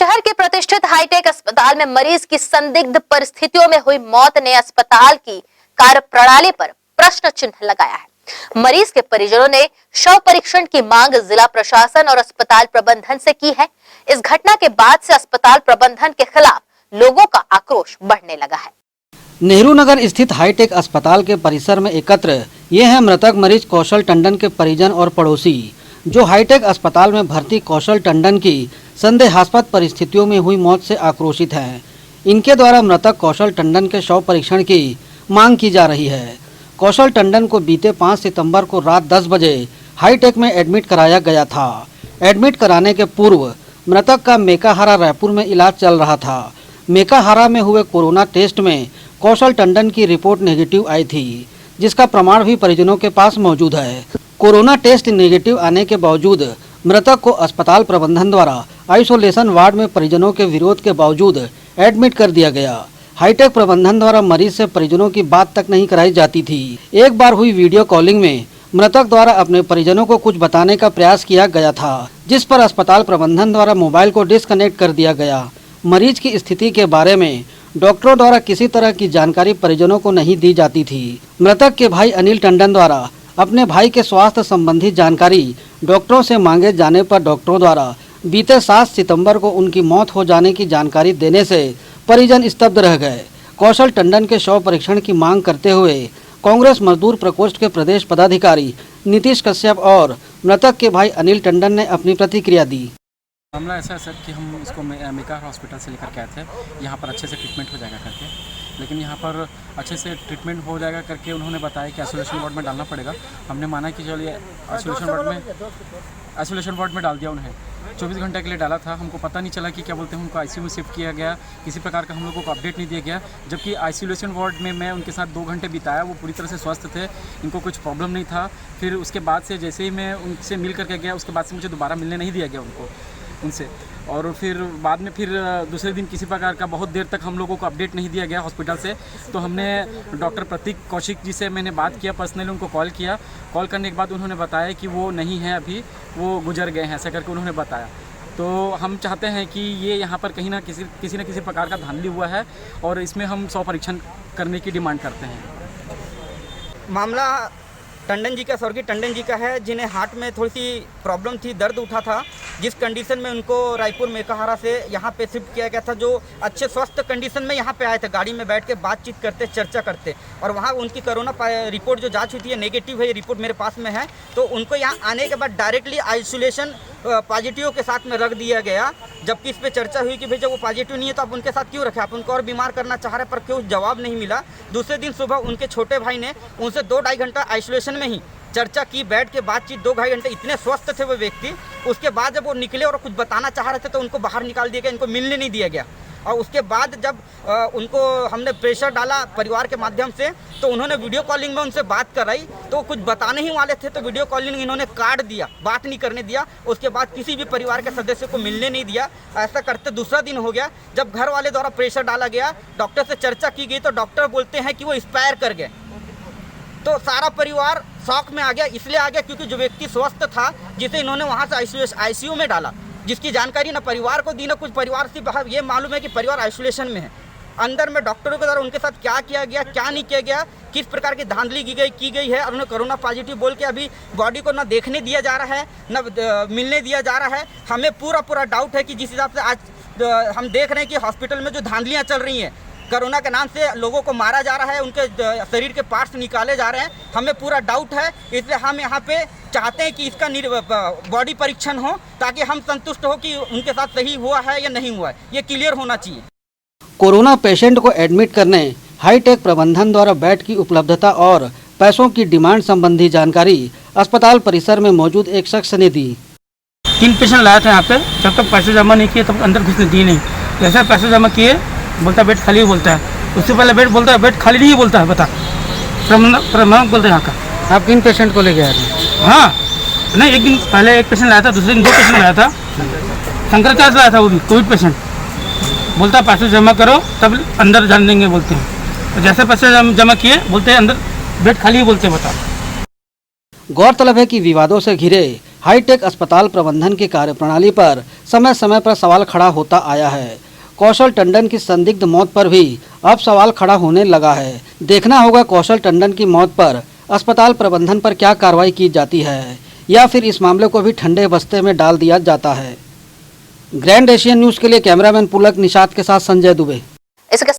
शहर के प्रतिष्ठित हाईटेक अस्पताल में मरीज की संदिग्ध परिस्थितियों में हुई मौत ने अस्पताल की कार्यप्रणाली पर प्रश्न चिन्ह लगाया है। मरीज के परिजनों ने शव परीक्षण की मांग जिला प्रशासन और अस्पताल प्रबंधन से की है। इस घटना के बाद से अस्पताल प्रबंधन के खिलाफ लोगों का आक्रोश बढ़ने लगा है। नेहरू नगर स्थित हाईटेक अस्पताल के परिसर में एकत्र ये हैं मृतक मरीज कौशल टंडन के परिजन और पड़ोसी, जो हाईटेक अस्पताल में भर्ती कौशल टंडन की संदेहास्पद परिस्थितियों में हुई मौत से आक्रोशित हैं। इनके द्वारा मृतक कौशल टंडन के शव परीक्षण की मांग की जा रही है। कौशल टंडन को बीते 5 सितंबर को रात 10 बजे हाईटेक में एडमिट कराया गया था। एडमिट कराने के पूर्व मृतक का मेकाहारा रायपुर में इलाज चल रहा था। मेकाहारा में हुए कोरोना टेस्ट में कौशल टंडन की रिपोर्ट नेगेटिव आई थी, जिसका प्रमाण भी परिजनों के पास मौजूद है। कोरोना टेस्ट नेगेटिव आने के बावजूद मृतक को अस्पताल प्रबंधन द्वारा आइसोलेशन वार्ड में परिजनों के विरोध के बावजूद एडमिट कर दिया गया। हाईटेक प्रबंधन द्वारा मरीज से परिजनों की बात तक नहीं कराई जाती थी। एक बार हुई वीडियो कॉलिंग में मृतक द्वारा अपने परिजनों को कुछ बताने का प्रयास किया गया था, जिस पर अस्पताल प्रबंधन द्वारा मोबाइल को डिस्कनेक्ट कर दिया गया। मरीज की स्थिति के बारे में डॉक्टरों द्वारा किसी तरह की जानकारी परिजनों को नहीं दी जाती थी। मृतक के भाई अनिल टंडन द्वारा अपने भाई के स्वास्थ्य संबंधी जानकारी डॉक्टरों से मांगे जाने पर डॉक्टरों द्वारा बीते 7 सितंबर को उनकी मौत हो जाने की जानकारी देने से परिजन स्तब्ध रह गए। कौशल टंडन के शव परीक्षण की मांग करते हुए कांग्रेस मजदूर प्रकोष्ठ के प्रदेश पदाधिकारी नीतीश कश्यप और मृतक के भाई अनिल टंडन ने अपनी प्रतिक्रिया दी। मामला ऐसा है सर कि हम इसको मेकाहारा हॉस्पिटल से लेकर के आए थे, यहाँ पर अच्छे से ट्रीटमेंट हो जाएगा करके, लेकिन यहाँ पर अच्छे से ट्रीटमेंट हो जाएगा करके उन्होंने बताया कि आइसोलेशन वार्ड में डालना पड़ेगा। हमने माना कि चलिए आइसोलेशन वार्ड में डाल दिया। उन्हें 24 घंटे के लिए डाला था। हमको पता नहीं चला कि क्या बोलते हैं, उनको आईसीयू में शिफ्ट किया गया, किसी प्रकार का हम लोगों को अपडेट नहीं दिया गया। जबकि आइसोलेशन वार्ड में मैं उनके साथ 2 घंटे बिताया, वो पूरी तरह से स्वस्थ थे, इनको कुछ प्रॉब्लम नहीं था। फिर उसके बाद से जैसे ही मैं उनसे मिल करके गया, उसके बाद से मुझे दोबारा मिलने नहीं दिया गया उनसे। और फिर बाद में फिर दूसरे दिन किसी प्रकार का बहुत देर तक हम लोगों को अपडेट नहीं दिया गया हॉस्पिटल से। तो हमने डॉक्टर प्रतीक कौशिक जी से मैंने बात किया, पर्सनली उनको कॉल किया। कॉल करने के बाद उन्होंने बताया कि वो नहीं है, अभी वो गुजर गए हैं, ऐसा करके उन्होंने बताया। तो हम चाहते हैं कि ये यहाँ पर कहीं ना किसी न किसी प्रकार का धांधली हुआ है और इसमें हम शव परीक्षण करने की डिमांड करते हैं। मामला टंडन जी का, स्वर्गीय टंडन जी का है, जिन्हें हार्ट में थोड़ी सी प्रॉब्लम थी, दर्द उठा था, जिस कंडीशन में उनको रायपुर मेकाहारा से यहाँ पे शिफ्ट किया गया था। जो अच्छे स्वस्थ कंडीशन में यहाँ पे आए थे, गाड़ी में बैठ के बातचीत करते, चर्चा करते, और वहाँ उनकी कोरोना रिपोर्ट जो जांच हुई थी नेगेटिव है, ये रिपोर्ट मेरे पास में है। तो उनको यहाँ आने के बाद डायरेक्टली आइसोलेशन पॉजिटिव के साथ में रख दिया गया। जबकि इस पर चर्चा हुई कि भाई जब वो पॉजिटिव नहीं है तो आप उनके साथ क्यों रखे, आप उनको और बीमार करना चाह रहे, पर क्यों जवाब नहीं मिला। दूसरे दिन सुबह उनके छोटे भाई ने उनसे 2-2.5 घंटा आइसोलेशन में ही चर्चा की, बैठ के बातचीत 2-2.5 घंटे, इतने स्वस्थ थे वो व्यक्ति। उसके बाद जब वो निकले और कुछ बताना चाह रहे थे तो उनको बाहर निकाल दिया गया, इनको मिलने नहीं दिया गया। और उसके बाद जब उनको हमने प्रेशर डाला परिवार के माध्यम से, तो उन्होंने वीडियो कॉलिंग में उनसे बात कराई, तो कुछ बताने ही वाले थे तो वीडियो कॉलिंग इन्होंने काट दिया, बात नहीं करने दिया। उसके बाद किसी भी परिवार के सदस्य को मिलने नहीं दिया। ऐसा करते दूसरा दिन हो गया, जब घर वाले द्वारा प्रेशर डाला गया, डॉक्टर से चर्चा की गई, तो डॉक्टर बोलते हैं कि वो एक्सपायर कर गए। तो सारा परिवार शॉक में आ गया, इसलिए आ गया क्योंकि जो व्यक्ति स्वस्थ था, जिसे इन्होंने वहाँ से आईसीयू में डाला, जिसकी जानकारी ना परिवार को दी, ना कुछ परिवार से बाहर ये मालूम है कि परिवार आइसोलेशन में है। अंदर में डॉक्टरों के द्वारा उनके साथ क्या किया गया, क्या नहीं किया गया, किस प्रकार की धांधली की गई है, और उन्हें कोरोना पॉजिटिव बोल के अभी बॉडी को ना देखने दिया जा रहा है, ना मिलने दिया जा रहा है। हमें पूरा डाउट है कि जिस हिसाब से आज हम देख रहे हैं कि हॉस्पिटल में जो धांधलियाँ चल रही हैं, कोरोना के नाम से लोगों को मारा जा रहा है, उनके शरीर के पार्ट्स निकाले जा रहे हैं, हमें पूरा डाउट है। इसलिए हम यहाँ पे चाहते हैं कि इसका बॉडी परीक्षण हो, ताकि हम संतुष्ट हो कि उनके साथ सही हुआ है या नहीं हुआ है, ये क्लियर होना चाहिए। कोरोना पेशेंट को एडमिट करने हाईटेक प्रबंधन द्वारा बेड की उपलब्धता और पैसों की डिमांड संबंधी जानकारी अस्पताल परिसर में मौजूद एक शख्स ने दी। 3 पेशेंट लाए थे यहाँ पे, जब तक पैसे जमा नहीं किए तब अंदर घुसने दी नहीं। जैसे पैसे जमा किए, बोलता बेड खाली बोलता है, उससे पहले बेड बोलता है बेड खाली नहीं बोलता है। बता प्रमाणक बोलते हैं यहाँ का। आप किन पेशेंट को लेके आए थे? हाँ नहीं, एक दिन पहले 1 पेशेंट लाया था, दूसरे दिन 2 पेशेंट लाया था, शंकराचार्य लाया था, वो भी कोविड पेशेंट। बोलता है पैसे जमा करो तब अंदर जान देंगे बोलते हैं। तो जैसे पैसे जमा किए, बोलते हैं अंदर बेड खाली ही बोलते हैं। बता। गौरतलब है कि विवादों से घिरे हाईटेक अस्पताल प्रबंधन की कार्यप्रणाली पर समय समय पर सवाल खड़ा होता आया है। कौशल टंडन की संदिग्ध मौत पर भी अब सवाल खड़ा होने लगा है। देखना होगा कौशल टंडन की मौत पर अस्पताल प्रबंधन पर क्या कार्रवाई की जाती है या फिर इस मामले को भी ठंडे बस्ते में डाल दिया जाता है। ग्रैंड एशियन न्यूज़ के लिए कैमरामैन पुलक निषाद के साथ संजय दुबे।